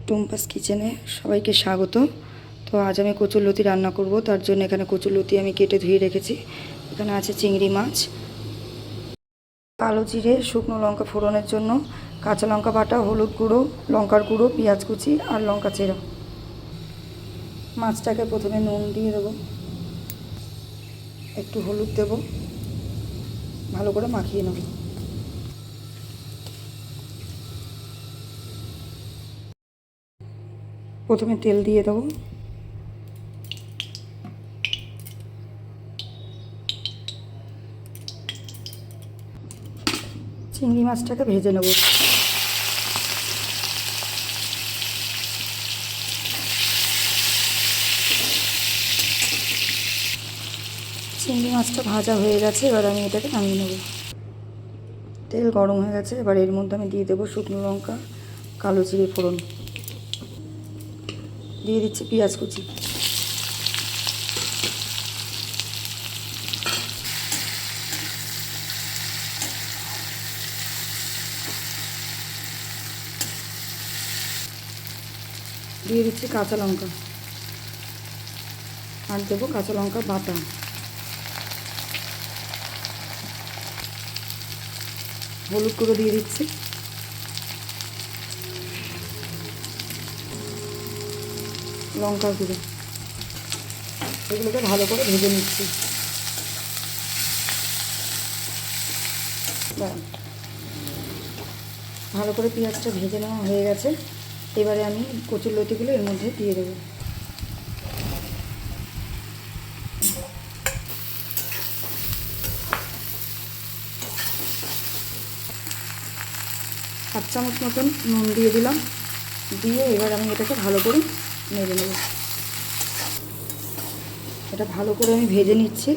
টুম্পাস কিচেনে সবাইকে স্বাগত। তো আজ আমি কচুরলতি রান্না করব। তার জন্য এখানে কচুরলতি আমি কেটে ধুয়ে রেখেছি। এখানে আছে চিংড়ি মাছ, কালো জিরে, শুকনো লঙ্কা ফোড়নের জন্য, কাঁচা লঙ্কা বাটা, হলুদ গুঁড়ো, লঙ্কার গুঁড়ো, পেঁয়াজ কুচি আর লঙ্কা চেরা। মাছটাকে প্রথমে নুন দিয়ে দেবো, একটু হলুদ দেব, ভালো করে মাখিয়ে নেব। প্রথমে তেল দিয়ে দেবো, চিংড়ি মাছটাকে ভেজে নেব। চিংড়ি মাছটা ভাজা হয়ে গেছে, এবার আমি এটাকে নামিয়ে নেব। তেল গরম হয়ে গেছে, এবার এর মধ্যে আমি দিয়ে দেবো শুকনো লঙ্কা, কালো জিরে ফোড়ন, দিয়ে দিচ্ছি পেঁয়াজ কুচি, দিয়ে দিচ্ছি কাঁচা লঙ্কা, আর দেবো কাঁচা লঙ্কা বাটা, হলুদ গুঁড়ো দিয়ে দিচ্ছি, লঙ্কার গুঁড়ো, এগুলোকে ভালো করে ভেজে নিচ্ছি। ভালো করে পেঁয়াজটা ভেজে নেওয়া হয়ে গেছে, এবারে আমি কচুরলতিগুলো এর মধ্যে দিয়ে দেবো। এক চামচ মতন নুন দিয়ে দিলাম, দিয়ে এবার আমি এটাকে ভালো করে নেড়ে নেব। এটা ভালো করে আমি ভেজে নিচ্ছি।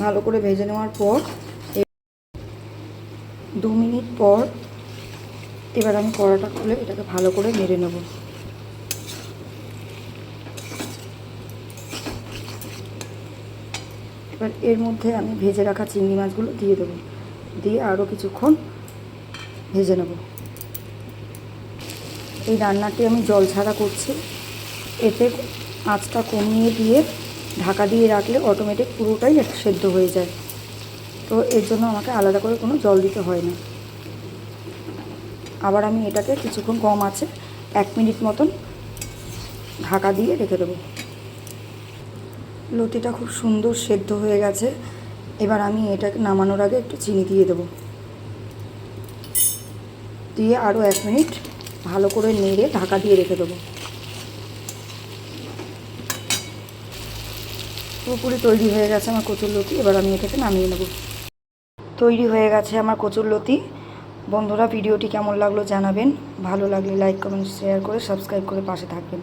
ভালো করে ভেজে নেওয়ার পর 2 মিনিট পর এবার আমি কড়াটা খুলে এটাকে ভালো করে নেড়ে নেব। এবার এর মধ্যে আমি ভেজে রাখা চিংড়ি মাছগুলো দিয়ে দেবো, দিয়ে আরও কিছুক্ষণ ভেজে নেব। এই রান্নাটি আমি জল ছাড়া করছি, এতে আঁচটা কমিয়ে দিয়ে ঢাকা দিয়ে রাখলে অটোমেটিক পুরোটাই সেদ্ধ হয়ে যায়। তো এর জন্য আমাকে আলাদা করে কোনো জল দিতে হয় না। আবার আমি এটাকে কিছুক্ষণ কম আছে 1 মিনিট মতন ঢাকা দিয়ে রেখে দেবো। লতিটা খুব সুন্দর সেদ্ধ হয়ে গেছে। এবার আমি এটাকে নামানোর আগে একটু চিনি দিয়ে দেবো, দিয়ে আরও 1 মিনিট ভালো করে নেড়ে ঢাকা দিয়ে রেখে দেবো। পুরোপুরি তৈরি হয়ে গেছে আমার কচুরলতি। এবার আমি এটাকে নামিয়ে নেব। তৈরি হয়ে গেছে আমার কচুরলতি। বন্ধুরা, ভিডিওটি কেমন লাগলো জানাবেন। ভালো লাগলে লাইক, কমেন্ট, শেয়ার করে সাবস্ক্রাইব করে পাশে থাকবেন।